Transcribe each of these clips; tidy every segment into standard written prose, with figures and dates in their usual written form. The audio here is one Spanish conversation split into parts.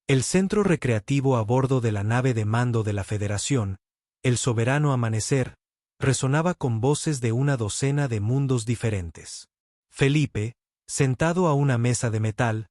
El centro recreativo a bordo de la nave de mando de la Federación, el soberano amanecer, resonaba con voces de una docena de mundos diferentes. Felipe, sentado a una mesa de metal,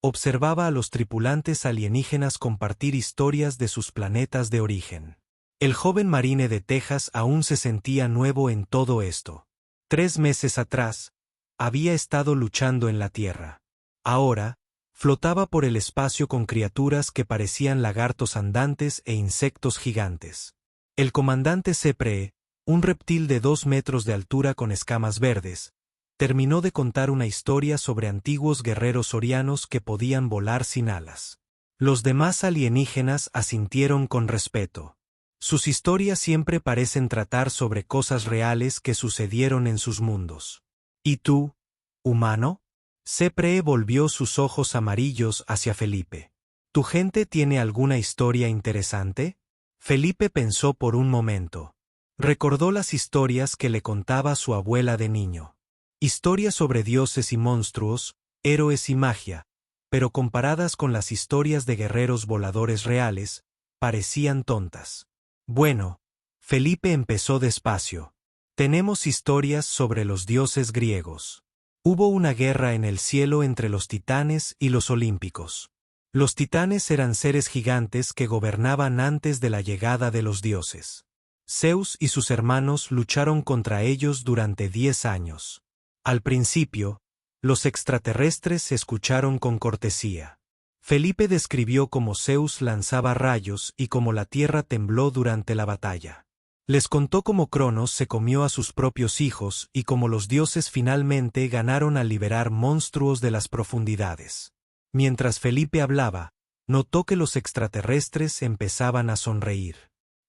observaba a los tripulantes alienígenas compartir historias de sus planetas de origen. El joven marine de Texas aún se sentía nuevo en todo esto. 3 meses atrás, había estado luchando en la Tierra. Ahora, flotaba por el espacio con criaturas que parecían lagartos andantes e insectos gigantes. El comandante Cepree, un reptil de 2 metros de altura con escamas verdes, terminó de contar una historia sobre antiguos guerreros sorianos que podían volar sin alas. Los demás alienígenas asintieron con respeto. Sus historias siempre parecen tratar sobre cosas reales que sucedieron en sus mundos. ¿Y tú, humano? Cepree volvió sus ojos amarillos hacia Felipe. ¿Tu gente tiene alguna historia interesante? Felipe pensó por un momento. Recordó las historias que le contaba su abuela de niño. Historias sobre dioses y monstruos, héroes y magia, pero comparadas con las historias de guerreros voladores reales, parecían tontas. Bueno, Felipe empezó despacio. Tenemos historias sobre los dioses griegos. Hubo una guerra en el cielo entre los titanes y los olímpicos. Los titanes eran seres gigantes que gobernaban antes de la llegada de los dioses. Zeus y sus hermanos lucharon contra ellos durante 10 años. Al principio, los extraterrestres se escucharon con cortesía. Felipe describió cómo Zeus lanzaba rayos y cómo la tierra tembló durante la batalla. Les contó cómo Cronos se comió a sus propios hijos y cómo los dioses finalmente ganaron al liberar monstruos de las profundidades. Mientras Felipe hablaba, notó que los extraterrestres empezaban a sonreír.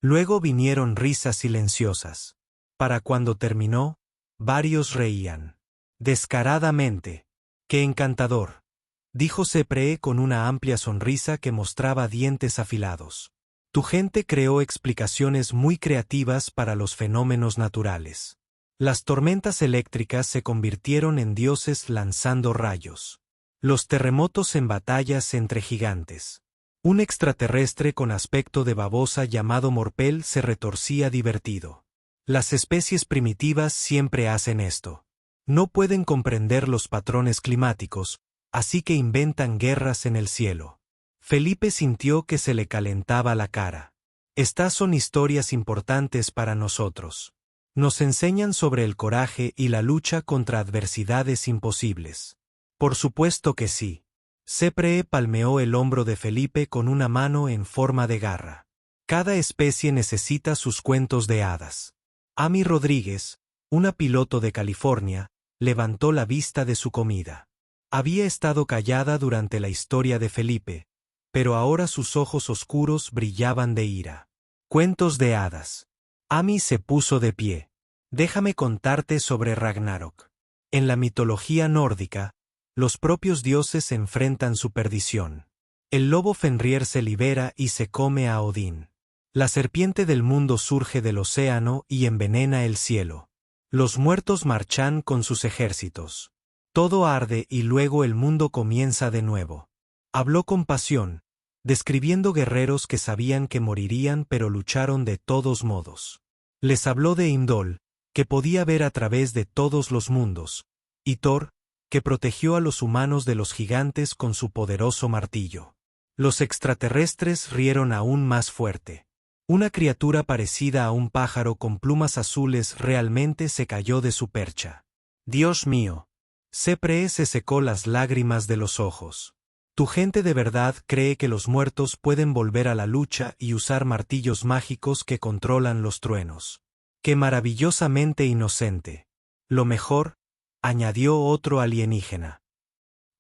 Luego vinieron risas silenciosas. Para cuando terminó, varios reían. Descaradamente. ¡Qué encantador!, dijo Cepree con una amplia sonrisa que mostraba dientes afilados. Tu gente creó explicaciones muy creativas para los fenómenos naturales. Las tormentas eléctricas se convirtieron en dioses lanzando rayos. Los terremotos en batallas entre gigantes. Un extraterrestre con aspecto de babosa llamado Morpel se retorcía divertido. Las especies primitivas siempre hacen esto. No pueden comprender los patrones climáticos, así que inventan guerras en el cielo. Felipe sintió que se le calentaba la cara. Estas son historias importantes para nosotros. Nos enseñan sobre el coraje y la lucha contra adversidades imposibles. Por supuesto que sí. Cepree palmeó el hombro de Felipe con una mano en forma de garra. Cada especie necesita sus cuentos de hadas. Amy Rodríguez, una piloto de California, levantó la vista de su comida. Había estado callada durante la historia de Felipe, pero ahora sus ojos oscuros brillaban de ira. Cuentos de hadas. Amy se puso de pie. Déjame contarte sobre Ragnarok. En la mitología nórdica, los propios dioses enfrentan su perdición. El lobo Fenrir se libera y se come a Odín. La serpiente del mundo surge del océano y envenena el cielo. Los muertos marchan con sus ejércitos. Todo arde y luego el mundo comienza de nuevo. Habló con pasión, describiendo guerreros que sabían que morirían pero lucharon de todos modos. Les habló de Imdol, que podía ver a través de todos los mundos, y Thor, que protegió a los humanos de los gigantes con su poderoso martillo. Los extraterrestres rieron aún más fuerte. Una criatura parecida a un pájaro con plumas azules realmente se cayó de su percha. Dios mío. Cepree se secó las lágrimas de los ojos. Tu gente de verdad cree que los muertos pueden volver a la lucha y usar martillos mágicos que controlan los truenos. ¡Qué maravillosamente inocente! Lo mejor, añadió otro alienígena.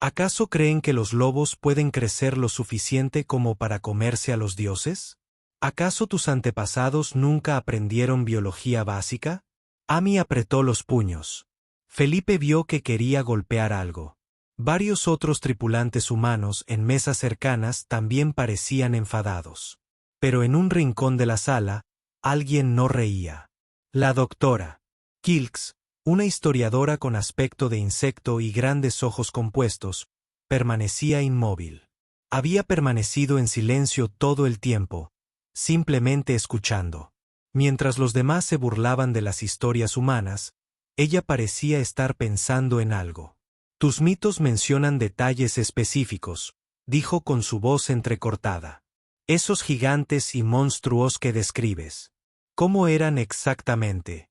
¿Acaso creen que los lobos pueden crecer lo suficiente como para comerse a los dioses? ¿Acaso tus antepasados nunca aprendieron biología básica? Amy apretó los puños. Felipe vio que quería golpear algo. Varios otros tripulantes humanos en mesas cercanas también parecían enfadados. Pero en un rincón de la sala, alguien no reía. La doctora Kilks, una historiadora con aspecto de insecto y grandes ojos compuestos, permanecía inmóvil. Había permanecido en silencio todo el tiempo, simplemente escuchando. Mientras los demás se burlaban de las historias humanas, ella parecía estar pensando en algo. Tus mitos mencionan detalles específicos, dijo con su voz entrecortada. Esos gigantes y monstruos que describes. ¿Cómo eran exactamente?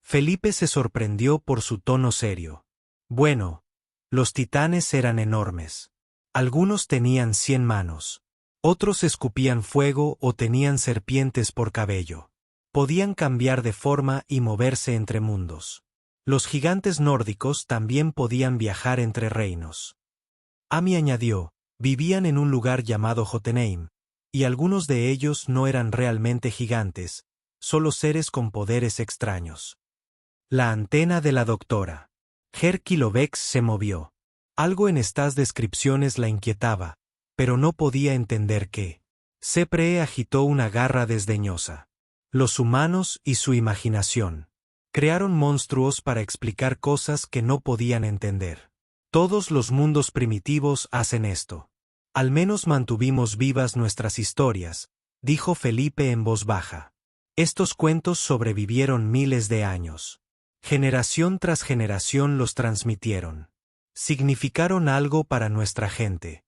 Felipe se sorprendió por su tono serio. Bueno, los titanes eran enormes. Algunos tenían 100 manos. Otros escupían fuego o tenían serpientes por cabello. Podían cambiar de forma y moverse entre mundos. Los gigantes nórdicos también podían viajar entre reinos. Ami añadió, vivían en un lugar llamado Jotunheim, y algunos de ellos no eran realmente gigantes, solo seres con poderes extraños. La antena de la doctora. Herkilovex se movió. Algo en estas descripciones la inquietaba, pero no podía entender qué. Sepree agitó una garra desdeñosa. Los humanos y su imaginación. Crearon monstruos para explicar cosas que no podían entender. Todos los mundos primitivos hacen esto. Al menos mantuvimos vivas nuestras historias, dijo Felipe en voz baja. Estos cuentos sobrevivieron miles de años. Generación tras generación los transmitieron. Significaron algo para nuestra gente.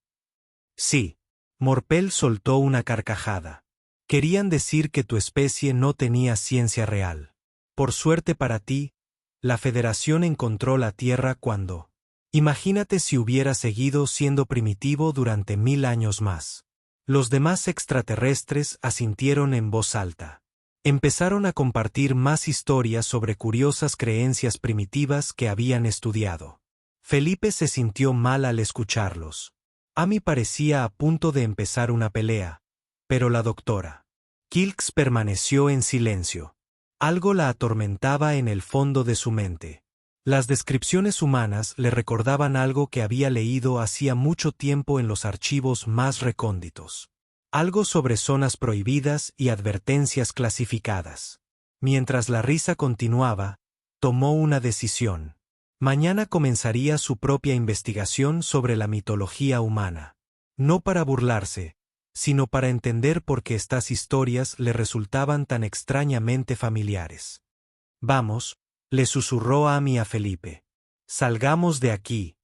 Sí. Morpel soltó una carcajada. Querían decir que tu especie no tenía ciencia real. Por suerte para ti, la Federación encontró la Tierra cuando. Imagínate si hubiera seguido siendo primitivo durante 1000 años más. Los demás extraterrestres asintieron en voz alta. Empezaron a compartir más historias sobre curiosas creencias primitivas que habían estudiado. Felipe se sintió mal al escucharlos. Ami parecía a punto de empezar una pelea, pero la doctora Kilks permaneció en silencio. Algo la atormentaba en el fondo de su mente. Las descripciones humanas le recordaban algo que había leído hacía mucho tiempo en los archivos más recónditos. Algo sobre zonas prohibidas y advertencias clasificadas. Mientras la risa continuaba, tomó una decisión. Mañana comenzaría su propia investigación sobre la mitología humana. No para burlarse, sino para entender por qué estas historias le resultaban tan extrañamente familiares. Vamos, le susurró Ami a Felipe. Salgamos de aquí.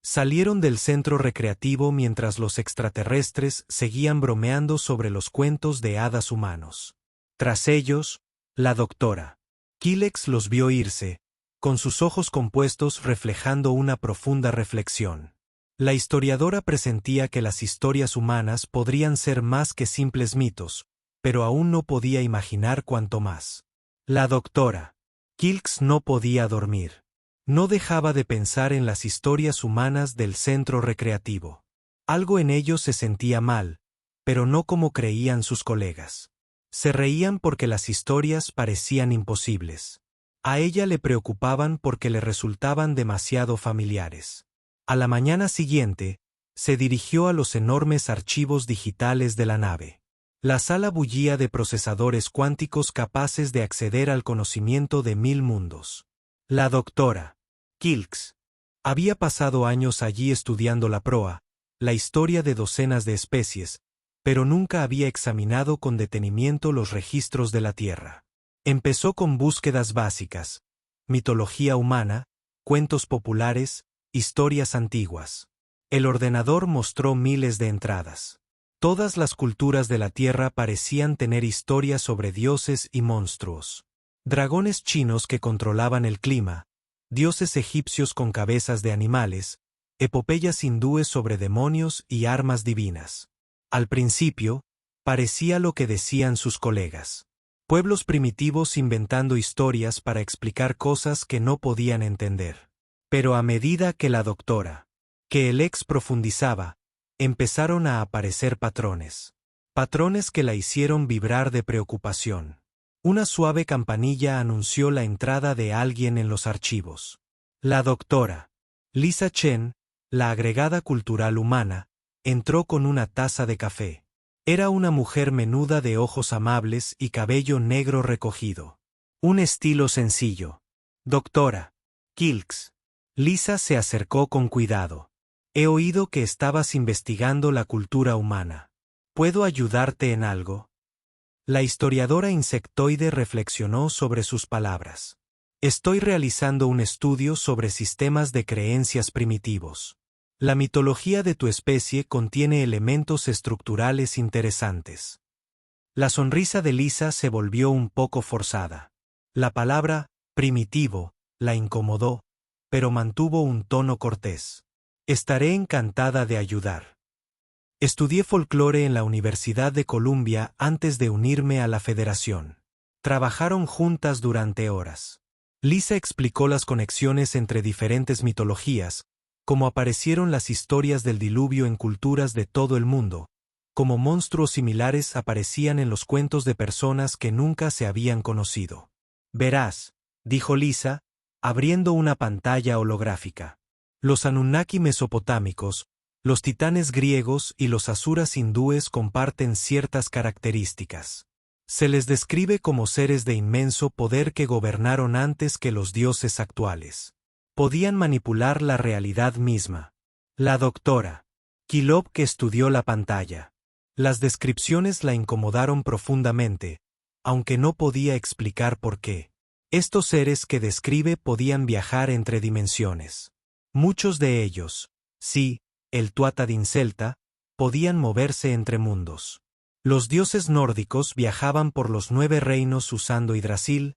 Salieron del centro recreativo mientras los extraterrestres seguían bromeando sobre los cuentos de hadas humanos. Tras ellos, la doctora Kilex los vio irse, con sus ojos compuestos reflejando una profunda reflexión. La historiadora presentía que las historias humanas podrían ser más que simples mitos, pero aún no podía imaginar cuánto más. La doctora Kilks no podía dormir. No dejaba de pensar en las historias humanas del centro recreativo. Algo en ellos se sentía mal, pero no como creían sus colegas. Se reían porque las historias parecían imposibles. A ella le preocupaban porque le resultaban demasiado familiares. A la mañana siguiente, se dirigió a los enormes archivos digitales de la nave. La sala bullía de procesadores cuánticos capaces de acceder al conocimiento de 1000 mundos. La doctora Kilks había pasado años allí estudiando la proa, la historia de docenas de especies, pero nunca había examinado con detenimiento los registros de la Tierra. Empezó con búsquedas básicas: mitología humana, cuentos populares, historias antiguas. El ordenador mostró miles de entradas. Todas las culturas de la Tierra parecían tener historias sobre dioses y monstruos. Dragones chinos que controlaban el clima, dioses egipcios con cabezas de animales, epopeyas hindúes sobre demonios y armas divinas. Al principio, parecía lo que decían sus colegas. Pueblos primitivos inventando historias para explicar cosas que no podían entender. Pero a medida que la doctora el ex profundizaba, empezaron a aparecer patrones. Patrones que la hicieron vibrar de preocupación. Una suave campanilla anunció la entrada de alguien en los archivos. La doctora Lisa Chen, la agregada cultural humana, entró con una taza de café. Era una mujer menuda de ojos amables y cabello negro recogido. Un estilo sencillo. Doctora Kilks. Lisa se acercó con cuidado. He oído que estabas investigando la cultura humana. ¿Puedo ayudarte en algo? La historiadora insectoide reflexionó sobre sus palabras. Estoy realizando un estudio sobre sistemas de creencias primitivos. La mitología de tu especie contiene elementos estructurales interesantes. La sonrisa de Lisa se volvió un poco forzada. La palabra primitivo la incomodó, pero mantuvo un tono cortés. Estaré encantada de ayudar. Estudié folclore en la Universidad de Columbia antes de unirme a la Federación. Trabajaron juntas durante horas. Lisa explicó las conexiones entre diferentes mitologías, cómo aparecieron las historias del diluvio en culturas de todo el mundo, cómo monstruos similares aparecían en los cuentos de personas que nunca se habían conocido. Verás, dijo Lisa, abriendo una pantalla holográfica. Los Anunnaki mesopotámicos, los titanes griegos y los asuras hindúes comparten ciertas características. Se les describe como seres de inmenso poder que gobernaron antes que los dioses actuales. Podían manipular la realidad misma. La doctora Kilov que estudió la pantalla. Las descripciones la incomodaron profundamente, aunque no podía explicar por qué. Estos seres que describe podían viajar entre dimensiones. Muchos de ellos, sí, el Tuatha Dé Celta, podían moverse entre mundos. Los dioses nórdicos viajaban por los 9 reinos usando Yggdrasil,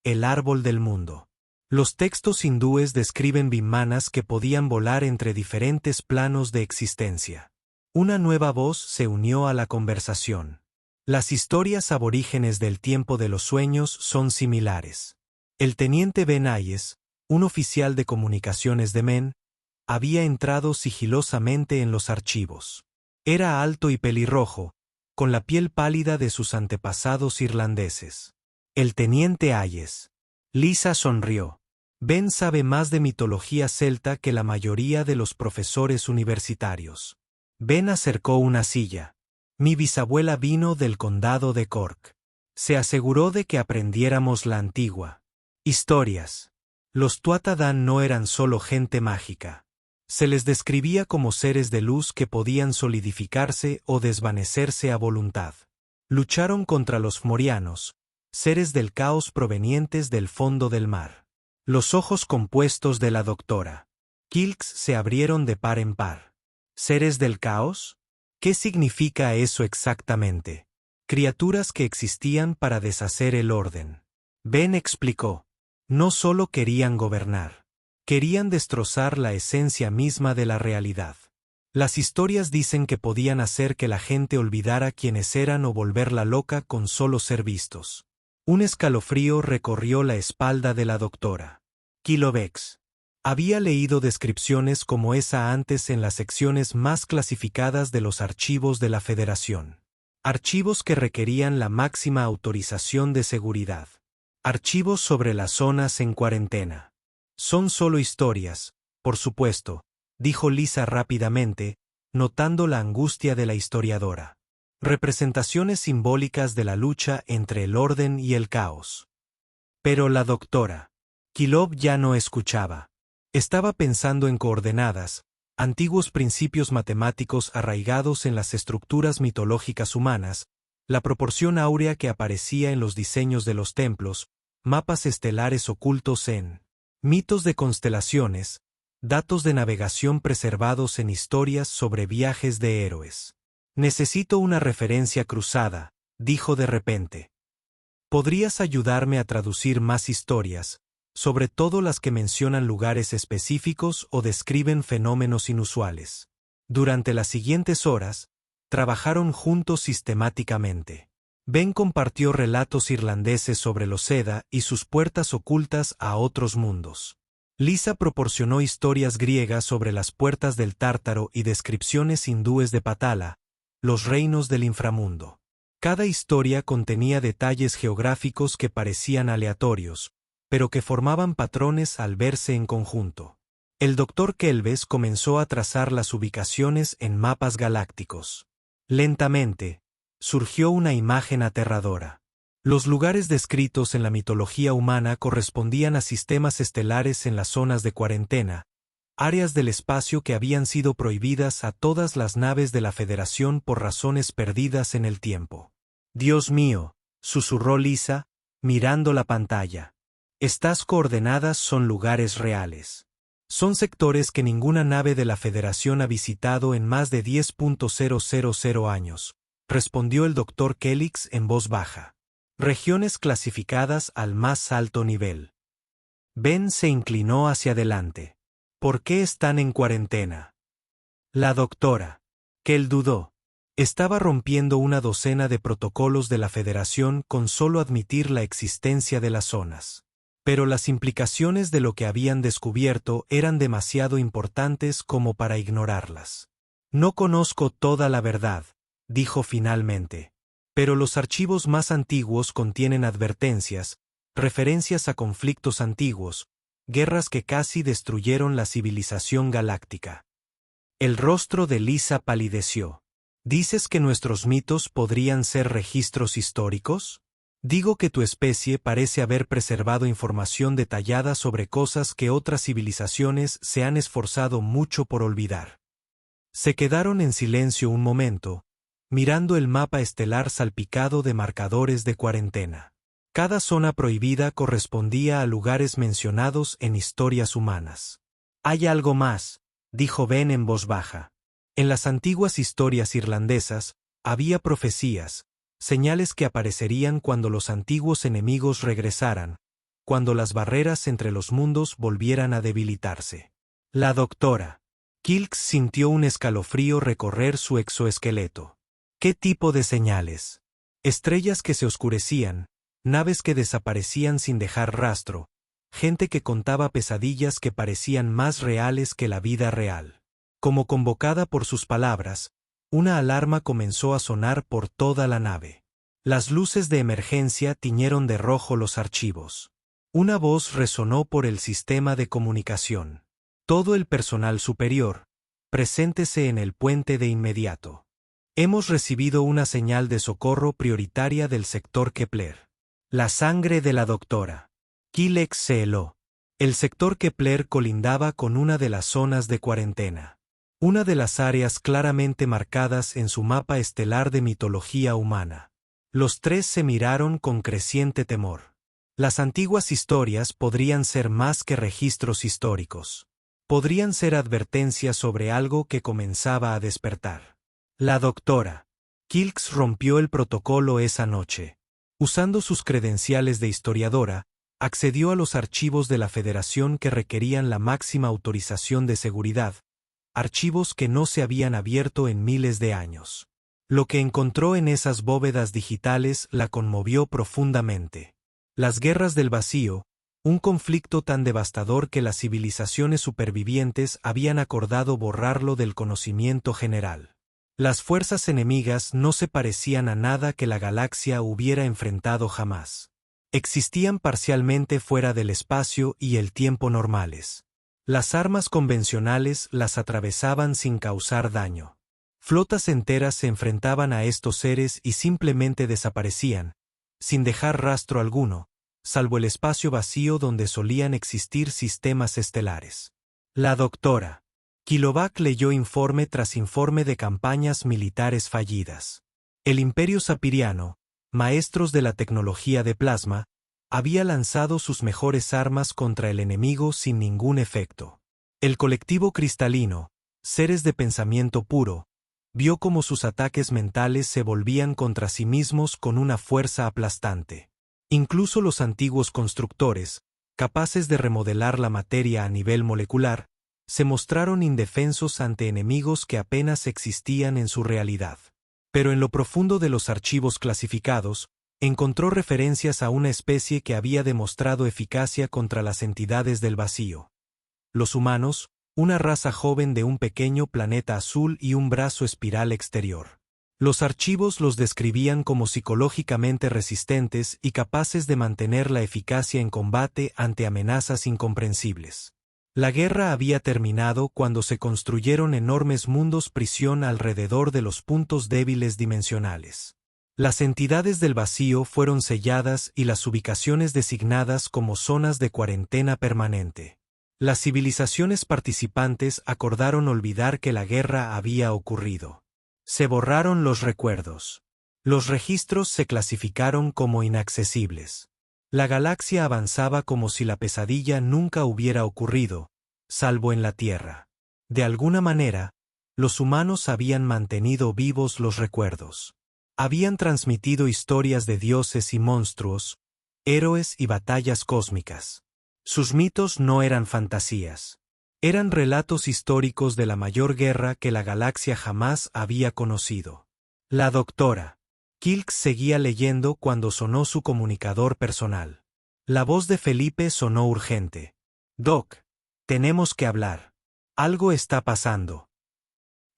el árbol del mundo. Los textos hindúes describen vimanas que podían volar entre diferentes planos de existencia. Una nueva voz se unió a la conversación. Las historias aborígenes del tiempo de los sueños son similares. El teniente Ben Ayes, un oficial de comunicaciones de Men, había entrado sigilosamente en los archivos. Era alto y pelirrojo, con la piel pálida de sus antepasados irlandeses. El teniente Ayes. Lisa sonrió. Ben sabe más de mitología celta que la mayoría de los profesores universitarios. Ben acercó una silla. Mi bisabuela vino del condado de Cork. Se aseguró de que aprendiéramos la antigua. Historias. Los Tuatha Dé no eran solo gente mágica. Se les describía como seres de luz que podían solidificarse o desvanecerse a voluntad. Lucharon contra los Fomorianos, seres del caos provenientes del fondo del mar. Los ojos compuestos de la doctora Kilks se abrieron de par en par. ¿Seres del caos? ¿Qué significa eso exactamente? Criaturas que existían para deshacer el orden. Ben explicó. No solo querían gobernar. Querían destrozar la esencia misma de la realidad. Las historias dicen que podían hacer que la gente olvidara quiénes eran o volverla loca con solo ser vistos. Un escalofrío recorrió la espalda de la doctora Kilovex. Había leído descripciones como esa antes en las secciones más clasificadas de los archivos de la Federación. Archivos que requerían la máxima autorización de seguridad. Archivos sobre las zonas en cuarentena. Son solo historias, por supuesto, dijo Lisa rápidamente, notando la angustia de la historiadora. Representaciones simbólicas de la lucha entre el orden y el caos. Pero la doctora Kilov ya no escuchaba. Estaba pensando en coordenadas, antiguos principios matemáticos arraigados en las estructuras mitológicas humanas, la proporción áurea que aparecía en los diseños de los templos, mapas estelares ocultos en mitos de constelaciones, datos de navegación preservados en historias sobre viajes de héroes. Necesito una referencia cruzada, dijo de repente. ¿Podrías ayudarme a traducir más historias, sobre todo las que mencionan lugares específicos o describen fenómenos inusuales? Durante las siguientes horas, trabajaron juntos sistemáticamente. Ben compartió relatos irlandeses sobre los Edda y sus puertas ocultas a otros mundos. Lisa proporcionó historias griegas sobre las puertas del Tártaro y descripciones hindúes de Patala, los reinos del inframundo. Cada historia contenía detalles geográficos que parecían aleatorios, pero que formaban patrones al verse en conjunto. El Dr. Kelves comenzó a trazar las ubicaciones en mapas galácticos. Lentamente, surgió una imagen aterradora. Los lugares descritos en la mitología humana correspondían a sistemas estelares en las zonas de cuarentena, áreas del espacio que habían sido prohibidas a todas las naves de la Federación por razones perdidas en el tiempo. Dios mío, susurró Lisa, mirando la pantalla. Estas coordenadas son lugares reales. Son sectores que ninguna nave de la Federación ha visitado en más de 10.000 años, respondió el Dr. Kellix en voz baja. Regiones clasificadas al más alto nivel. Ben se inclinó hacia adelante. ¿Por qué están en cuarentena? La doctora. Kell dudó. Estaba rompiendo una docena de protocolos de la Federación con solo admitir la existencia de las zonas. Pero las implicaciones de lo que habían descubierto eran demasiado importantes como para ignorarlas. No conozco toda la verdad, dijo finalmente. Pero los archivos más antiguos contienen advertencias, referencias a conflictos antiguos, guerras que casi destruyeron la civilización galáctica. El rostro de Lisa palideció. ¿Dices que nuestros mitos podrían ser registros históricos? Digo que tu especie parece haber preservado información detallada sobre cosas que otras civilizaciones se han esforzado mucho por olvidar. Se quedaron en silencio un momento, mirando el mapa estelar salpicado de marcadores de cuarentena. Cada zona prohibida correspondía a lugares mencionados en historias humanas. Hay algo más, dijo Ben en voz baja. En las antiguas historias irlandesas, había profecías, señales que aparecerían cuando los antiguos enemigos regresaran, cuando las barreras entre los mundos volvieran a debilitarse. La doctora Kilks sintió un escalofrío recorrer su exoesqueleto. ¿Qué tipo de señales? Estrellas que se oscurecían, naves que desaparecían sin dejar rastro, gente que contaba pesadillas que parecían más reales que la vida real. Como convocada por sus palabras, una alarma comenzó a sonar por toda la nave. Las luces de emergencia tiñeron de rojo los archivos. Una voz resonó por el sistema de comunicación. Todo el personal superior, preséntese en el puente de inmediato. Hemos recibido una señal de socorro prioritaria del sector Kepler. La sangre de la doctora Kellix se heló. El sector Kepler colindaba con una de las zonas de cuarentena. Una de las áreas claramente marcadas en su mapa estelar de mitología humana. Los tres se miraron con creciente temor. Las antiguas historias podrían ser más que registros históricos. Podrían ser advertencias sobre algo que comenzaba a despertar. La doctora Kellix rompió el protocolo esa noche. Usando sus credenciales de historiadora, accedió a los archivos de la Federación que requerían la máxima autorización de seguridad, archivos que no se habían abierto en miles de años. Lo que encontró en esas bóvedas digitales la conmovió profundamente. Las guerras del vacío, un conflicto tan devastador que las civilizaciones supervivientes habían acordado borrarlo del conocimiento general. Las fuerzas enemigas no se parecían a nada que la galaxia hubiera enfrentado jamás. Existían parcialmente fuera del espacio y el tiempo normales. Las armas convencionales las atravesaban sin causar daño. Flotas enteras se enfrentaban a estos seres y simplemente desaparecían, sin dejar rastro alguno, salvo el espacio vacío donde solían existir sistemas estelares. La doctora Kilovac leyó informe tras informe de campañas militares fallidas. El Imperio Sapiriano, maestros de la tecnología de plasma, había lanzado sus mejores armas contra el enemigo sin ningún efecto. El colectivo cristalino, seres de pensamiento puro, vio cómo sus ataques mentales se volvían contra sí mismos con una fuerza aplastante. Incluso los antiguos constructores, capaces de remodelar la materia a nivel molecular, se mostraron indefensos ante enemigos que apenas existían en su realidad. Pero en lo profundo de los archivos clasificados, encontró referencias a una especie que había demostrado eficacia contra las entidades del vacío. Los humanos, una raza joven de un pequeño planeta azul y un brazo espiral exterior. Los archivos los describían como psicológicamente resistentes y capaces de mantener la eficacia en combate ante amenazas incomprensibles. La guerra había terminado cuando se construyeron enormes mundos prisión alrededor de los puntos débiles dimensionales. Las entidades del vacío fueron selladas y las ubicaciones designadas como zonas de cuarentena permanente. Las civilizaciones participantes acordaron olvidar que la guerra había ocurrido. Se borraron los recuerdos. Los registros se clasificaron como inaccesibles. La galaxia avanzaba como si la pesadilla nunca hubiera ocurrido, salvo en la Tierra. De alguna manera, los humanos habían mantenido vivos los recuerdos. Habían transmitido historias de dioses y monstruos, héroes y batallas cósmicas. Sus mitos no eran fantasías. Eran relatos históricos de la mayor guerra que la galaxia jamás había conocido. La doctora Kilks seguía leyendo cuando sonó su comunicador personal. La voz de Felipe sonó urgente. «Doc, tenemos que hablar. Algo está pasando».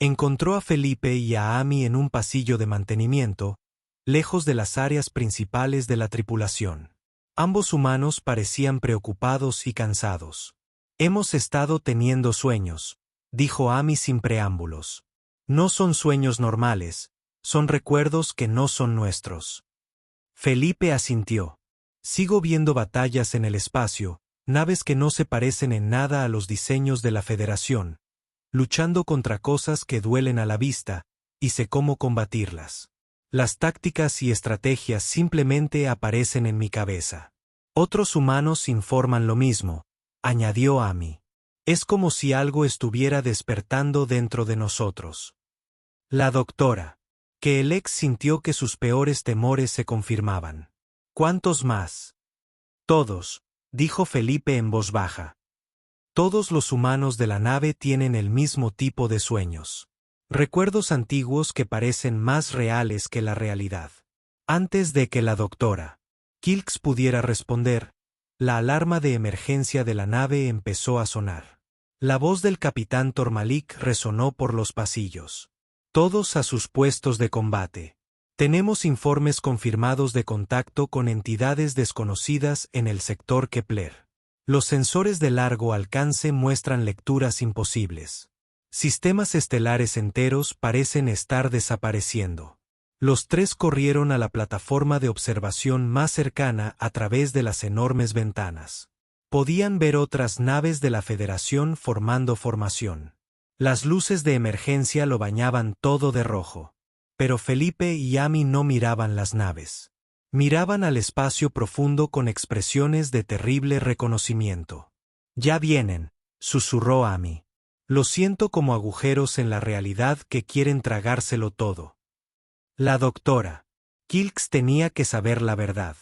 Encontró a Felipe y a Amy en un pasillo de mantenimiento, lejos de las áreas principales de la tripulación. Ambos humanos parecían preocupados y cansados. «Hemos estado teniendo sueños», dijo Amy sin preámbulos. «No son sueños normales, son recuerdos que no son nuestros». Felipe asintió. «Sigo viendo batallas en el espacio, naves que no se parecen en nada a los diseños de la Federación, luchando contra cosas que duelen a la vista, y sé cómo combatirlas. Las tácticas y estrategias simplemente aparecen en mi cabeza. Otros humanos informan lo mismo», añadió Amy. «Es como si algo estuviera despertando dentro de nosotros». La doctora Keelex sintió que sus peores temores se confirmaban. «¿Cuántos más?» «Todos», dijo Felipe en voz baja. «Todos los humanos de la nave tienen el mismo tipo de sueños. Recuerdos antiguos que parecen más reales que la realidad». Antes de que la doctora Kilks pudiera responder, la alarma de emergencia de la nave empezó a sonar. La voz del capitán Tormalik resonó por los pasillos. «Todos a sus puestos de combate. Tenemos informes confirmados de contacto con entidades desconocidas en el sector Kepler. Los sensores de largo alcance muestran lecturas imposibles. Sistemas estelares enteros parecen estar desapareciendo». Los tres corrieron a la plataforma de observación más cercana a través de las enormes ventanas. Podían ver otras naves de la Federación formando formación. Las luces de emergencia lo bañaban todo de rojo. Pero Felipe y Amy no miraban las naves. Miraban al espacio profundo con expresiones de terrible reconocimiento. «Ya vienen», susurró Amy. «Lo siento como agujeros en la realidad que quieren tragárselo todo». La doctora Kilks tenía que saber la verdad.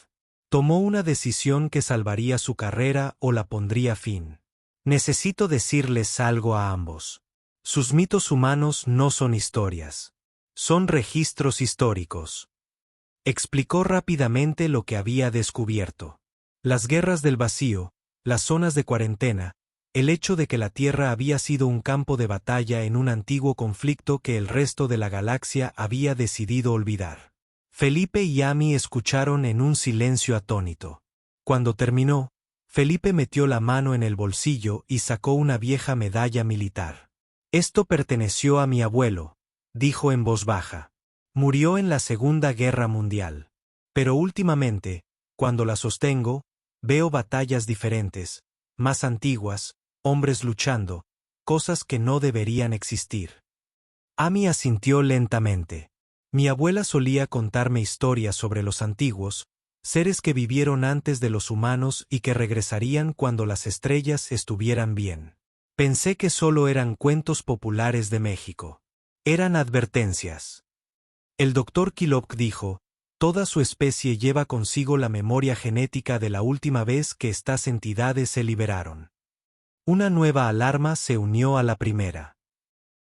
Tomó una decisión que salvaría su carrera o la pondría fin. «Necesito decirles algo a ambos. Sus mitos humanos no son historias. Son registros históricos». Explicó rápidamente lo que había descubierto. Las guerras del vacío, las zonas de cuarentena, el hecho de que la Tierra había sido un campo de batalla en un antiguo conflicto que el resto de la galaxia había decidido olvidar. Felipe y Amy escucharon en un silencio atónito. Cuando terminó, Felipe metió la mano en el bolsillo y sacó una vieja medalla militar. «Esto perteneció a mi abuelo», dijo en voz baja. «Murió en la Segunda Guerra Mundial. Pero últimamente, cuando la sostengo, veo batallas diferentes, más antiguas, hombres luchando, cosas que no deberían existir». Amy asintió lentamente. «Mi abuela solía contarme historias sobre los antiguos, seres que vivieron antes de los humanos y que regresarían cuando las estrellas estuvieran bien. Pensé que solo eran cuentos populares de México. Eran advertencias». El doctor Kilop dijo: «Toda su especie lleva consigo la memoria genética de la última vez que estas entidades se liberaron». Una nueva alarma se unió a la primera.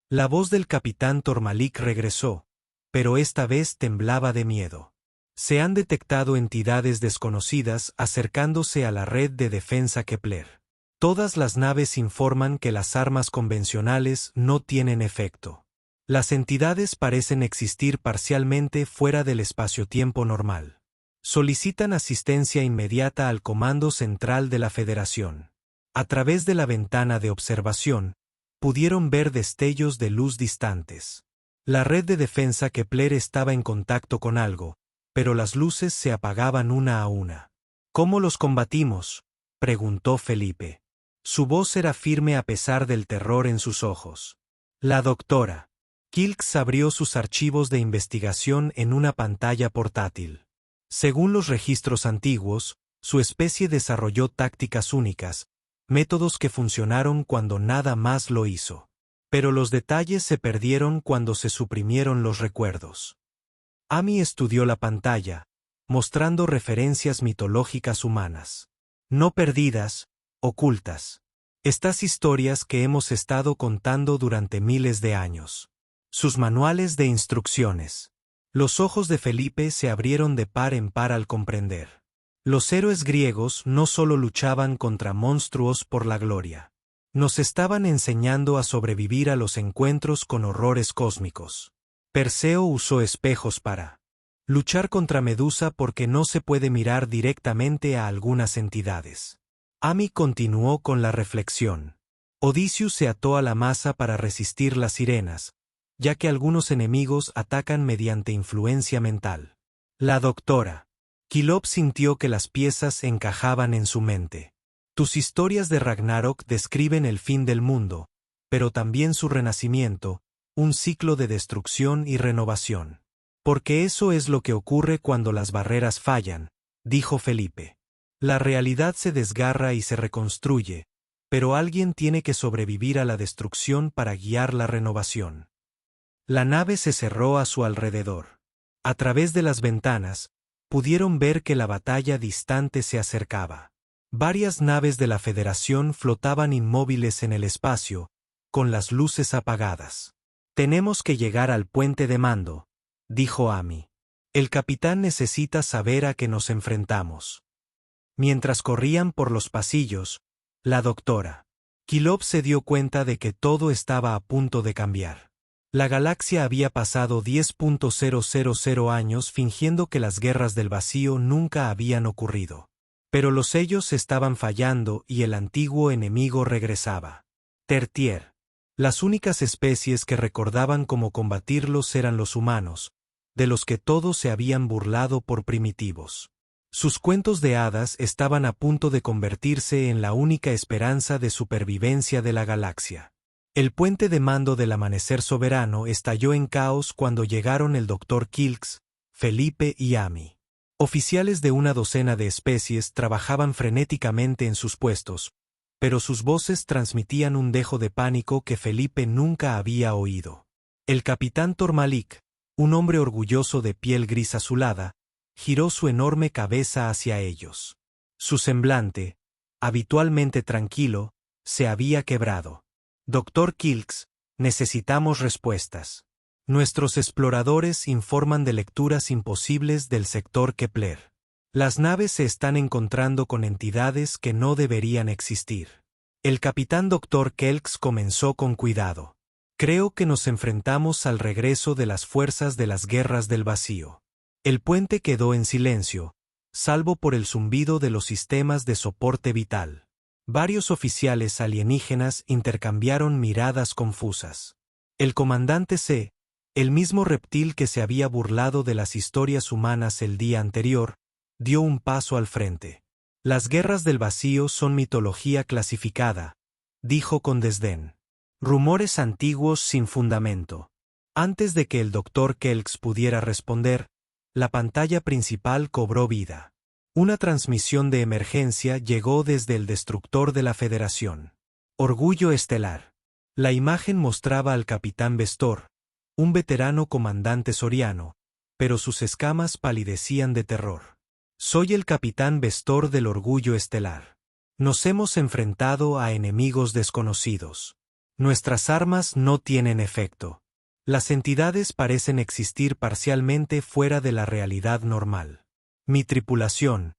La voz del capitán Tormalik regresó, pero esta vez temblaba de miedo. «Se han detectado entidades desconocidas acercándose a la red de defensa Kepler. Todas las naves informan que las armas convencionales no tienen efecto. Las entidades parecen existir parcialmente fuera del espacio-tiempo normal. Solicitan asistencia inmediata al Comando Central de la Federación». A través de la ventana de observación, pudieron ver destellos de luz distantes. La red de defensa Kepler estaba en contacto con algo, pero las luces se apagaban una a una. «¿Cómo los combatimos?», preguntó Felipe. Su voz era firme a pesar del terror en sus ojos. La doctora Kilks abrió sus archivos de investigación en una pantalla portátil. Según los registros antiguos, su especie desarrolló tácticas únicas, métodos que funcionaron cuando nada más lo hizo. Pero los detalles se perdieron cuando se suprimieron los recuerdos. Amy estudió la pantalla, mostrando referencias mitológicas humanas. No perdidas, ocultas. Estas historias que hemos estado contando durante miles de años. Sus manuales de instrucciones. Los ojos de Felipe se abrieron de par en par al comprender. Los héroes griegos no solo luchaban contra monstruos por la gloria. Nos estaban enseñando a sobrevivir a los encuentros con horrores cósmicos. Perseo usó espejos para luchar contra Medusa porque no se puede mirar directamente a algunas entidades. Amy continuó con la reflexión. Odysseus se ató a la masa para resistir las sirenas, ya que algunos enemigos atacan mediante influencia mental. La doctora Kilop sintió que las piezas encajaban en su mente. Tus historias de Ragnarok describen el fin del mundo, pero también su renacimiento, un ciclo de destrucción y renovación. Porque eso es lo que ocurre cuando las barreras fallan, dijo Felipe. La realidad se desgarra y se reconstruye, pero alguien tiene que sobrevivir a la destrucción para guiar la renovación. La nave se cerró a su alrededor. A través de las ventanas, pudieron ver que la batalla distante se acercaba. Varias naves de la Federación flotaban inmóviles en el espacio, con las luces apagadas. Tenemos que llegar al puente de mando, dijo Amy. El capitán necesita saber a qué nos enfrentamos. Mientras corrían por los pasillos, la doctora Kilop se dio cuenta de que todo estaba a punto de cambiar. La galaxia había pasado 10.000 años fingiendo que las guerras del vacío nunca habían ocurrido. Pero los sellos estaban fallando y el antiguo enemigo regresaba. Tertier. Las únicas especies que recordaban cómo combatirlos eran los humanos, de los que todos se habían burlado por primitivos. Sus cuentos de hadas estaban a punto de convertirse en la única esperanza de supervivencia de la galaxia. El puente de mando del amanecer soberano estalló en caos cuando llegaron el Dr. Kilks, Felipe y Amy. Oficiales de una docena de especies trabajaban frenéticamente en sus puestos, pero sus voces transmitían un dejo de pánico que Felipe nunca había oído. El capitán Tormalik, un hombre orgulloso de piel gris azulada, giró su enorme cabeza hacia ellos. Su semblante, habitualmente tranquilo, se había quebrado. Dr. Kilks, necesitamos respuestas. Nuestros exploradores informan de lecturas imposibles del sector Kepler. Las naves se están encontrando con entidades que no deberían existir. El capitán Dr. Kilks comenzó con cuidado. Creo que nos enfrentamos al regreso de las fuerzas de las guerras del vacío. El puente quedó en silencio, salvo por el zumbido de los sistemas de soporte vital. Varios oficiales alienígenas intercambiaron miradas confusas. El comandante C, el mismo reptil que se había burlado de las historias humanas el día anterior, dio un paso al frente. Las guerras del vacío son mitología clasificada, dijo con desdén. Rumores antiguos sin fundamento. Antes de que el Dr. Kilks pudiera responder, la pantalla principal cobró vida. Una transmisión de emergencia llegó desde el destructor de la Federación. Orgullo estelar. La imagen mostraba al capitán Vestor, un veterano comandante soriano, pero sus escamas palidecían de terror. Soy el capitán Vestor del Orgullo Estelar. Nos hemos enfrentado a enemigos desconocidos. Nuestras armas no tienen efecto. Las entidades parecen existir parcialmente fuera de la realidad normal. Mi tripulación,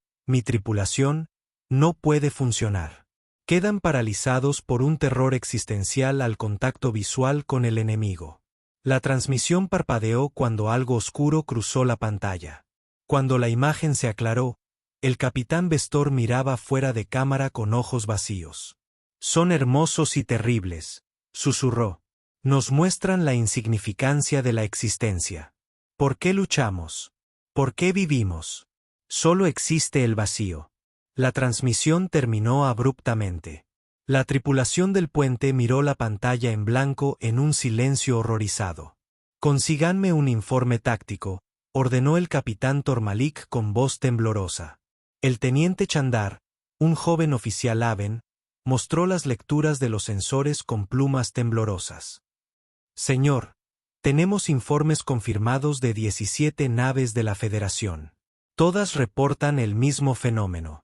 no puede funcionar. Quedan paralizados por un terror existencial al contacto visual con el enemigo. La transmisión parpadeó cuando algo oscuro cruzó la pantalla. Cuando la imagen se aclaró, el capitán Vestor miraba fuera de cámara con ojos vacíos. Son hermosos y terribles, susurró. Nos muestran la insignificancia de la existencia. ¿Por qué luchamos? ¿Por qué vivimos? Solo existe el vacío. La transmisión terminó abruptamente. La tripulación del puente miró la pantalla en blanco en un silencio horrorizado. «Consíganme un informe táctico», ordenó el capitán Tormalik con voz temblorosa. El teniente Chandar, un joven oficial Aven, mostró las lecturas de los sensores con plumas temblorosas. «Señor, tenemos informes confirmados de 17 naves de la Federación. Todas reportan el mismo fenómeno.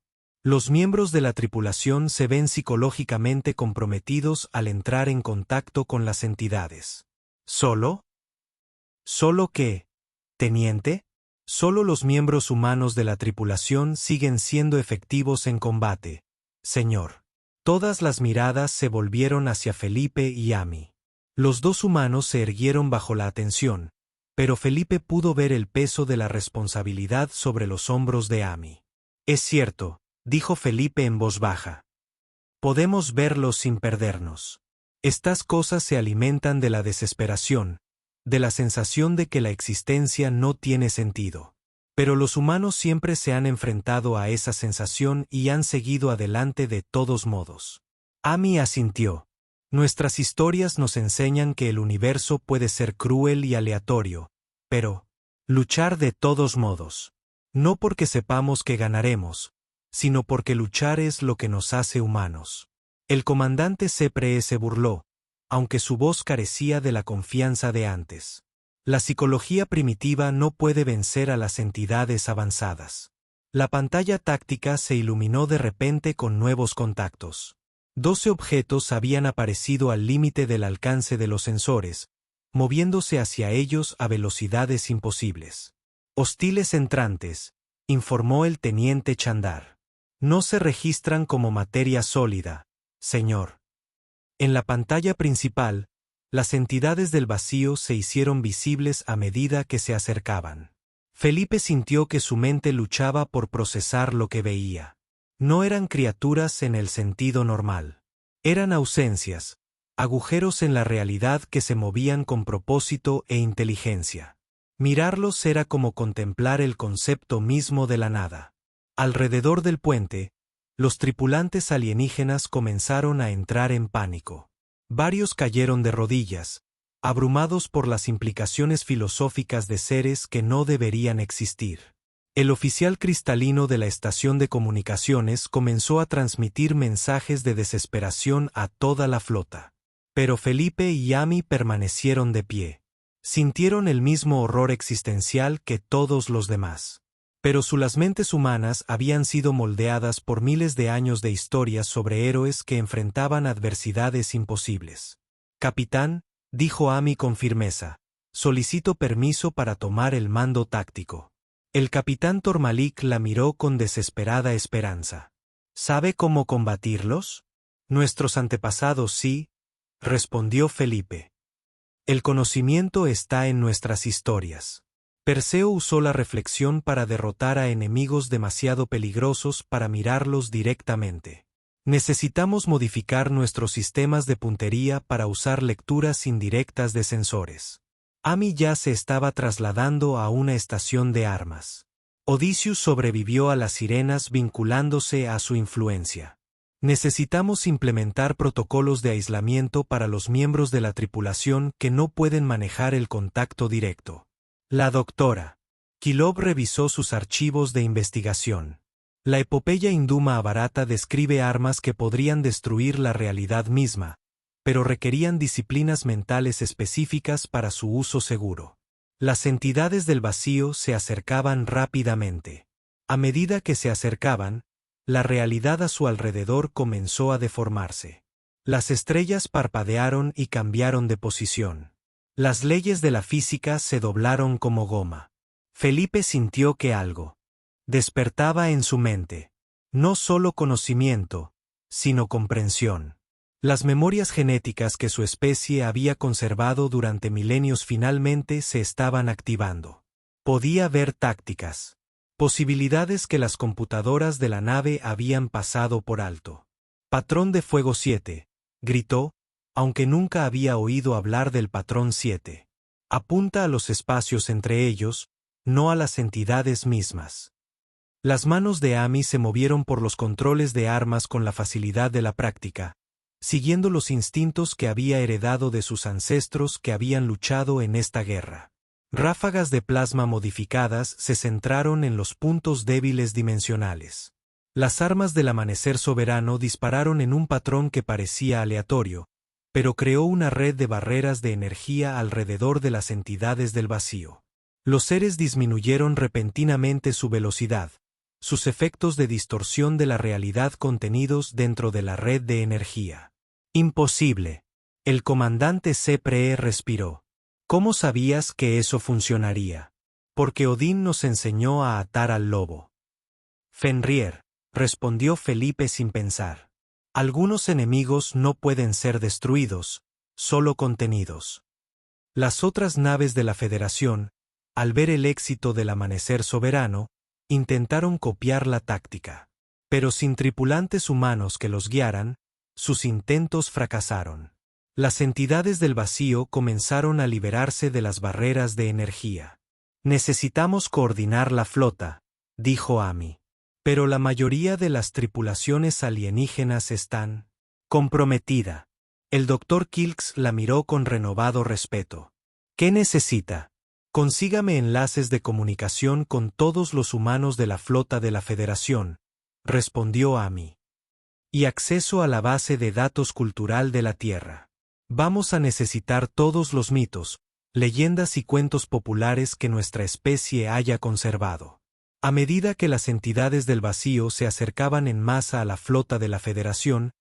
Los miembros de la tripulación se ven psicológicamente comprometidos al entrar en contacto con las entidades. ¿Solo? ¿Solo qué, teniente? Solo los miembros humanos de la tripulación siguen siendo efectivos en combate, señor». Todas las miradas se volvieron hacia Felipe y Amy. Los dos humanos se erguieron bajo la atención, pero Felipe pudo ver el peso de la responsabilidad sobre los hombros de Amy. «Es cierto», dijo Felipe en voz baja. «Podemos verlos sin perdernos. Estas cosas se alimentan de la desesperación, de la sensación de que la existencia no tiene sentido. Pero los humanos siempre se han enfrentado a esa sensación y han seguido adelante de todos modos». Amy asintió. «Nuestras historias nos enseñan que el universo puede ser cruel y aleatorio, pero luchar de todos modos. No porque sepamos que ganaremos, sino porque luchar es lo que nos hace humanos». El comandante Sepre se burló, aunque su voz carecía de la confianza de antes. La psicología primitiva no puede vencer a las entidades avanzadas. La pantalla táctica se iluminó de repente con nuevos contactos. 12 objetos habían aparecido al límite del alcance de los sensores, moviéndose hacia ellos a velocidades imposibles. «Hostiles entrantes», informó el teniente Chandar. «No se registran como materia sólida, señor». En la pantalla principal, las entidades del vacío se hicieron visibles a medida que se acercaban. Felipe sintió que su mente luchaba por procesar lo que veía. No eran criaturas en el sentido normal. Eran ausencias, agujeros en la realidad que se movían con propósito e inteligencia. Mirarlos era como contemplar el concepto mismo de la nada. Alrededor del puente, los tripulantes alienígenas comenzaron a entrar en pánico. Varios cayeron de rodillas, abrumados por las implicaciones filosóficas de seres que no deberían existir. El oficial cristalino de la estación de comunicaciones comenzó a transmitir mensajes de desesperación a toda la flota. Pero Felipe y Amy permanecieron de pie. Sintieron el mismo horror existencial que todos los demás. Pero las mentes humanas habían sido moldeadas por miles de años de historias sobre héroes que enfrentaban adversidades imposibles. «Capitán», dijo Amy con firmeza, «solicito permiso para tomar el mando táctico». El capitán Tormalik la miró con desesperada esperanza. «¿Sabe cómo combatirlos?» «Nuestros antepasados sí», respondió Felipe. «El conocimiento está en nuestras historias». Perseo usó la reflexión para derrotar a enemigos demasiado peligrosos para mirarlos directamente. Necesitamos modificar nuestros sistemas de puntería para usar lecturas indirectas de sensores. Amy ya se estaba trasladando a una estación de armas. Odysseus sobrevivió a las sirenas vinculándose a su influencia. Necesitamos implementar protocolos de aislamiento para los miembros de la tripulación que no pueden manejar el contacto directo. La doctora Kilov revisó sus archivos de investigación. La epopeya hindú Mahabharata describe armas que podrían destruir la realidad misma, pero requerían disciplinas mentales específicas para su uso seguro. Las entidades del vacío se acercaban rápidamente. A medida que se acercaban, la realidad a su alrededor comenzó a deformarse. Las estrellas parpadearon y cambiaron de posición. Las leyes de la física se doblaron como goma. Felipe sintió que algo despertaba en su mente. No solo conocimiento, sino comprensión. Las memorias genéticas que su especie había conservado durante milenios finalmente se estaban activando. Podía ver tácticas, posibilidades que las computadoras de la nave habían pasado por alto. «Patrón de fuego 7», gritó, aunque nunca había oído hablar del patrón 7. «Apunta a los espacios entre ellos, no a las entidades mismas». Las manos de Amy se movieron por los controles de armas con la facilidad de la práctica, siguiendo los instintos que había heredado de sus ancestros que habían luchado en esta guerra. Ráfagas de plasma modificadas se centraron en los puntos débiles dimensionales. Las armas del amanecer soberano dispararon en un patrón que parecía aleatorio, pero creó una red de barreras de energía alrededor de las entidades del vacío. Los seres disminuyeron repentinamente su velocidad, sus efectos de distorsión de la realidad contenidos dentro de la red de energía. Imposible. El comandante Sepre respiró. ¿Cómo sabías que eso funcionaría? Porque Odín nos enseñó a atar al lobo. Fenrir, respondió Felipe sin pensar. Algunos enemigos no pueden ser destruidos, solo contenidos. Las otras naves de la Federación, al ver el éxito del amanecer soberano, intentaron copiar la táctica. Pero sin tripulantes humanos que los guiaran, sus intentos fracasaron. Las entidades del vacío comenzaron a liberarse de las barreras de energía. Necesitamos coordinar la flota, dijo Ami. Pero la mayoría de las tripulaciones alienígenas están comprometida. El Dr. Kilks la miró con renovado respeto. ¿Qué necesita? Consígame enlaces de comunicación con todos los humanos de la flota de la Federación, respondió Ami. Y acceso a la base de datos cultural de la Tierra. Vamos a necesitar todos los mitos, leyendas y cuentos populares que nuestra especie haya conservado. A medida que las entidades del vacío se acercaban en masa a la flota de la Federación,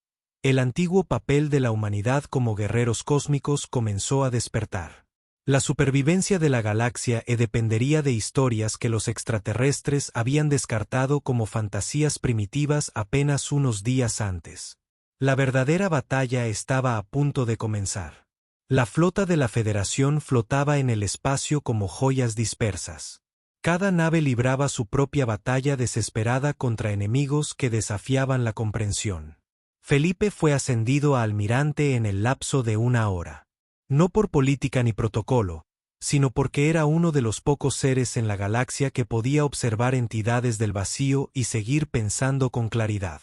el antiguo papel de la humanidad como guerreros cósmicos comenzó a despertar. La supervivencia de la galaxia dependería de historias que los extraterrestres habían descartado como fantasías primitivas apenas unos días antes. La verdadera batalla estaba a punto de comenzar. La flota de la Federación flotaba en el espacio como joyas dispersas. Cada nave libraba su propia batalla desesperada contra enemigos que desafiaban la comprensión. Felipe fue ascendido a almirante en el lapso de 1 hora. No por política ni protocolo, sino porque era uno de los pocos seres en la galaxia que podía observar entidades del vacío y seguir pensando con claridad.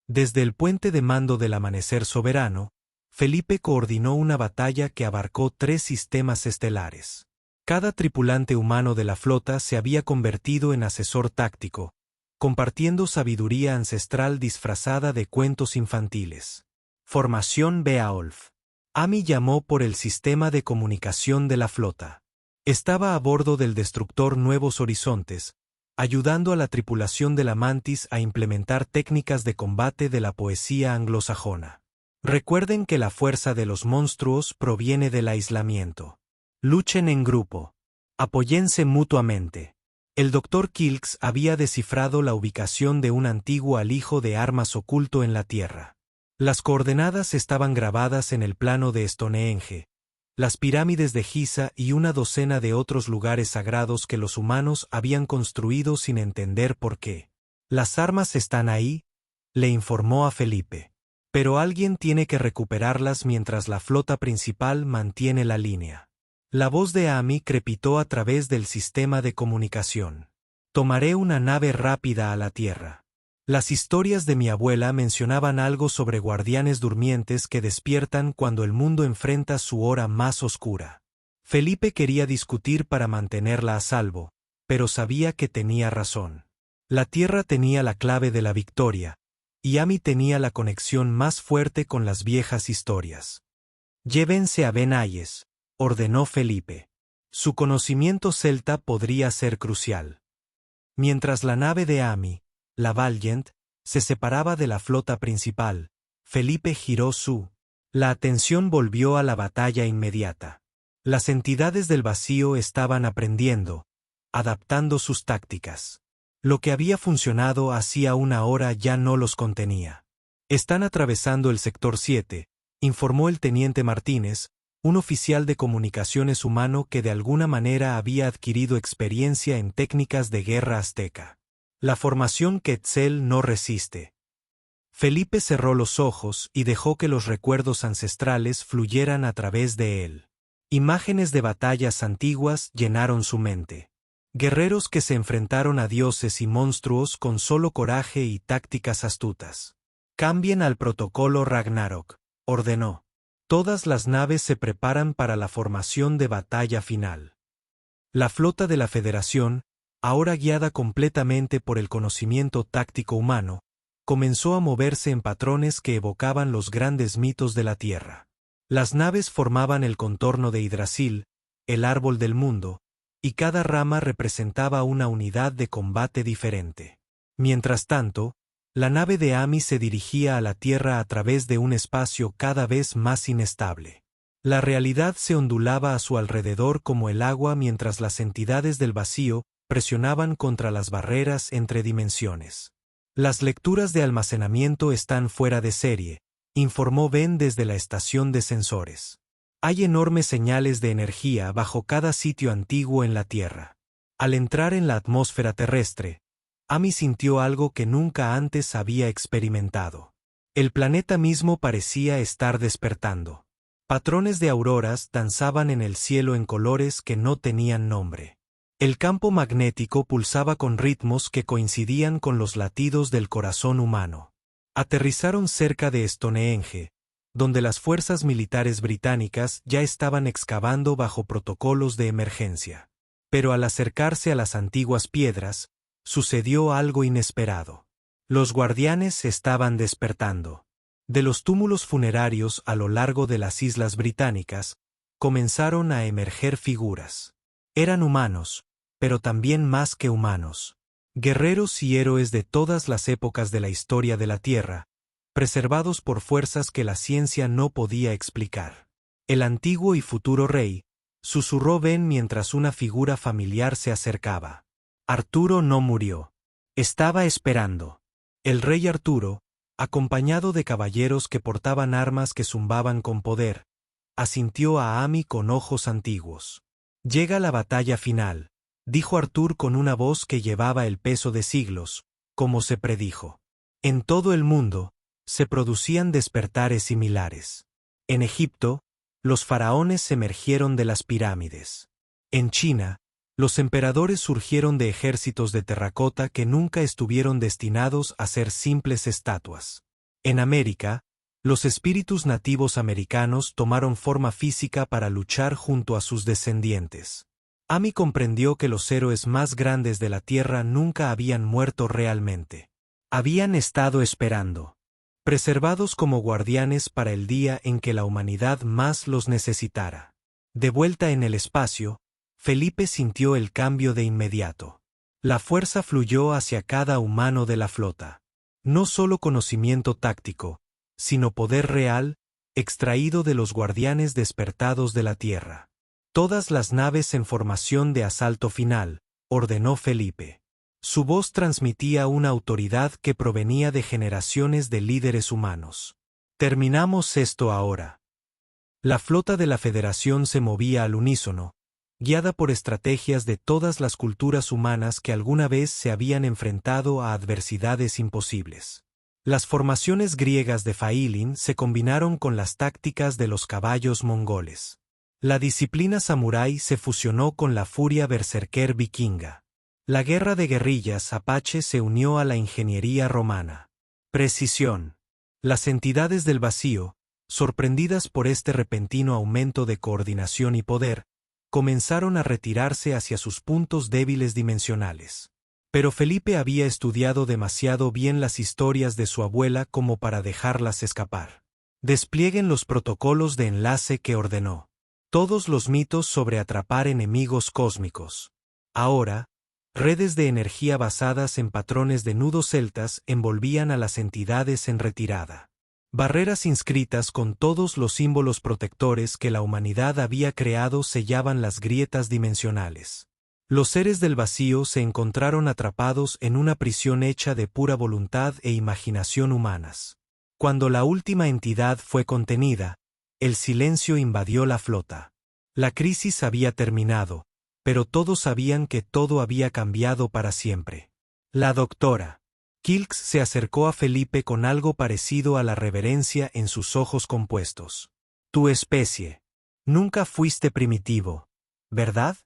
Desde el puente de mando del amanecer soberano, Felipe coordinó una batalla que abarcó 3 sistemas estelares. Cada tripulante humano de la flota se había convertido en asesor táctico, compartiendo sabiduría ancestral disfrazada de cuentos infantiles. Formación Beowulf. Ami llamó por el sistema de comunicación de la flota. Estaba a bordo del destructor Nuevos Horizontes, ayudando a la tripulación de la Mantis a implementar técnicas de combate de la poesía anglosajona. Recuerden que la fuerza de los monstruos proviene del aislamiento. Luchen en grupo. Apóyense mutuamente. El Dr. Kilks había descifrado la ubicación de un antiguo alijo de armas oculto en la Tierra. Las coordenadas estaban grabadas en el plano de Stonehenge, las pirámides de Giza y una docena de otros lugares sagrados que los humanos habían construido sin entender por qué. Las armas están ahí, le informó a Felipe. Pero alguien tiene que recuperarlas mientras la flota principal mantiene la línea. La voz de Ami crepitó a través del sistema de comunicación. Tomaré una nave rápida a la Tierra. Las historias de mi abuela mencionaban algo sobre guardianes durmientes que despiertan cuando el mundo enfrenta su hora más oscura. Felipe quería discutir para mantenerla a salvo, pero sabía que tenía razón. La Tierra tenía la clave de la victoria, y Ami tenía la conexión más fuerte con las viejas historias. Llévense a Ben Ayes, ordenó Felipe. Su conocimiento celta podría ser crucial. Mientras la nave de Ami, la Valiant, se separaba de la flota principal, Felipe giró La atención volvió a la batalla inmediata. Las entidades del vacío estaban aprendiendo, adaptando sus tácticas. Lo que había funcionado hacía 1 hora ya no los contenía. Están atravesando el sector 7, informó el teniente Martínez, un oficial de comunicaciones humano que de alguna manera había adquirido experiencia en técnicas de guerra azteca. La formación Quetzal no resiste. Felipe cerró los ojos y dejó que los recuerdos ancestrales fluyeran a través de él. Imágenes de batallas antiguas llenaron su mente. Guerreros que se enfrentaron a dioses y monstruos con solo coraje y tácticas astutas. Cambien al protocolo Ragnarok, ordenó. Todas las naves se preparan para la formación de batalla final. La flota de la Federación, ahora guiada completamente por el conocimiento táctico humano, comenzó a moverse en patrones que evocaban los grandes mitos de la Tierra. Las naves formaban el contorno de Yggdrasil, el árbol del mundo, y cada rama representaba una unidad de combate diferente. Mientras tanto, la nave de Ami se dirigía a la Tierra a través de un espacio cada vez más inestable. La realidad se ondulaba a su alrededor como el agua mientras las entidades del vacío presionaban contra las barreras entre dimensiones. Las lecturas de almacenamiento están fuera de serie, informó Ben desde la estación de sensores. Hay enormes señales de energía bajo cada sitio antiguo en la Tierra. Al entrar en la atmósfera terrestre, Ami sintió algo que nunca antes había experimentado. El planeta mismo parecía estar despertando. Patrones de auroras danzaban en el cielo en colores que no tenían nombre. El campo magnético pulsaba con ritmos que coincidían con los latidos del corazón humano. Aterrizaron cerca de Stonehenge, donde las fuerzas militares británicas ya estaban excavando bajo protocolos de emergencia. Pero al acercarse a las antiguas piedras, sucedió algo inesperado. Los guardianes estaban despertando. De los túmulos funerarios a lo largo de las islas británicas, comenzaron a emerger figuras. Eran humanos, pero también más que humanos. Guerreros y héroes de todas las épocas de la historia de la Tierra, preservados por fuerzas que la ciencia no podía explicar. El antiguo y futuro rey, susurró Ben mientras una figura familiar se acercaba. Arturo no murió. Estaba esperando. El rey Arturo, acompañado de caballeros que portaban armas que zumbaban con poder, asintió a Ami con ojos antiguos. Llega la batalla final, dijo Artur con una voz que llevaba el peso de siglos, como se predijo. En todo el mundo, se producían despertares similares. En Egipto, los faraones emergieron de las pirámides. En China, los emperadores surgieron de ejércitos de terracota que nunca estuvieron destinados a ser simples estatuas. En América, los espíritus nativos americanos tomaron forma física para luchar junto a sus descendientes. Ami comprendió que los héroes más grandes de la Tierra nunca habían muerto realmente. Habían estado esperando, preservados como guardianes para el día en que la humanidad más los necesitara. De vuelta en el espacio, Felipe sintió el cambio de inmediato. La fuerza fluyó hacia cada humano de la flota. No solo conocimiento táctico, sino poder real, extraído de los guardianes despertados de la Tierra. Todas las naves en formación de asalto final, ordenó Felipe. Su voz transmitía una autoridad que provenía de generaciones de líderes humanos. Terminamos esto ahora. La flota de la Federación se movía al unísono, guiada por estrategias de todas las culturas humanas que alguna vez se habían enfrentado a adversidades imposibles. Las formaciones griegas de Failin se combinaron con las tácticas de los caballos mongoles. La disciplina samurái se fusionó con la furia berserker vikinga. La guerra de guerrillas apache se unió a la ingeniería romana. Precisión. Las entidades del vacío, sorprendidas por este repentino aumento de coordinación y poder, comenzaron a retirarse hacia sus puntos débiles dimensionales. Pero Felipe había estudiado demasiado bien las historias de su abuela como para dejarlas escapar. Desplieguen los protocolos de enlace que ordenó. Todos los mitos sobre atrapar enemigos cósmicos. Ahora, redes de energía basadas en patrones de nudos celtas envolvían a las entidades en retirada. Barreras inscritas con todos los símbolos protectores que la humanidad había creado sellaban las grietas dimensionales. Los seres del vacío se encontraron atrapados en una prisión hecha de pura voluntad e imaginación humanas. Cuando la última entidad fue contenida, el silencio invadió la flota. La crisis había terminado, pero todos sabían que todo había cambiado para siempre. La doctora Kilks se acercó a Felipe con algo parecido a la reverencia en sus ojos compuestos. Tu especie. Nunca fuiste primitivo, ¿verdad?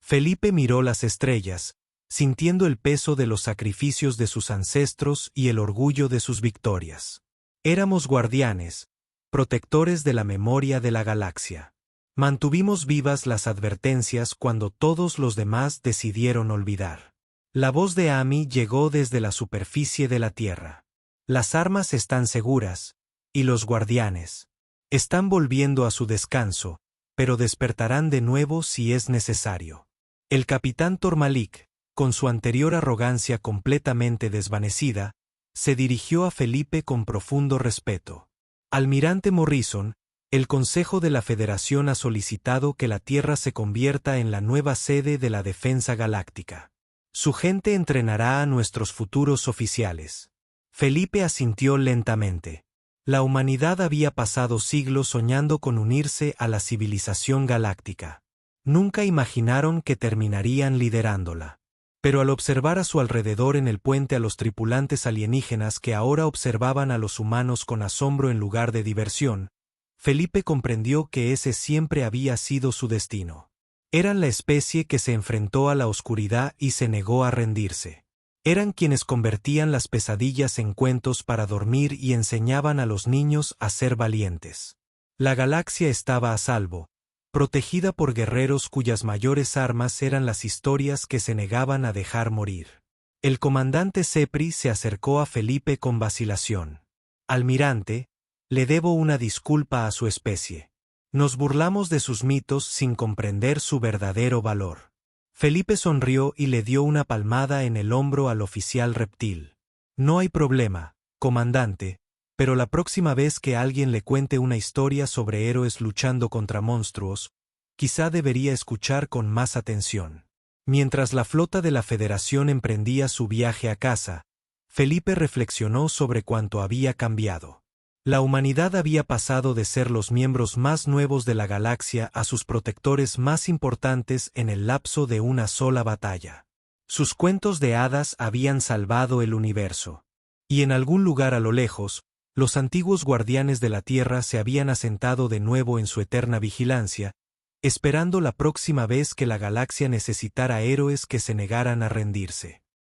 Felipe miró las estrellas, sintiendo el peso de los sacrificios de sus ancestros y el orgullo de sus victorias. Éramos guardianes, protectores de la memoria de la galaxia. Mantuvimos vivas las advertencias cuando todos los demás decidieron olvidar. La voz de Amy llegó desde la superficie de la Tierra. Las armas están seguras, y los guardianes están volviendo a su descanso, pero despertarán de nuevo si es necesario. El capitán Tormalik, con su anterior arrogancia completamente desvanecida, se dirigió a Felipe con profundo respeto. Almirante Morrison, el Consejo de la Federación ha solicitado que la Tierra se convierta en la nueva sede de la Defensa Galáctica. Su gente entrenará a nuestros futuros oficiales. Felipe asintió lentamente. La humanidad había pasado siglos soñando con unirse a la civilización galáctica. Nunca imaginaron que terminarían liderándola. Pero al observar a su alrededor en el puente a los tripulantes alienígenas que ahora observaban a los humanos con asombro en lugar de diversión, Felipe comprendió que ese siempre había sido su destino. Eran la especie que se enfrentó a la oscuridad y se negó a rendirse. Eran quienes convertían las pesadillas en cuentos para dormir y enseñaban a los niños a ser valientes. La galaxia estaba a salvo, protegida por guerreros cuyas mayores armas eran las historias que se negaban a dejar morir. El comandante Sepri se acercó a Felipe con vacilación. Almirante, le debo una disculpa a su especie. Nos burlamos de sus mitos sin comprender su verdadero valor. Felipe sonrió y le dio una palmada en el hombro al oficial reptil. No hay problema, comandante, pero la próxima vez que alguien le cuente una historia sobre héroes luchando contra monstruos, quizá debería escuchar con más atención. Mientras la flota de la Federación emprendía su viaje a casa, Felipe reflexionó sobre cuánto había cambiado. La humanidad había pasado de ser los miembros más nuevos de la galaxia a sus protectores más importantes en el lapso de una sola batalla. Sus cuentos de hadas habían salvado el universo. Y en algún lugar a lo lejos, los antiguos guardianes de la Tierra se habían asentado de nuevo en su eterna vigilancia, esperando la próxima vez que la galaxia necesitara héroes que se negaran a rendirse.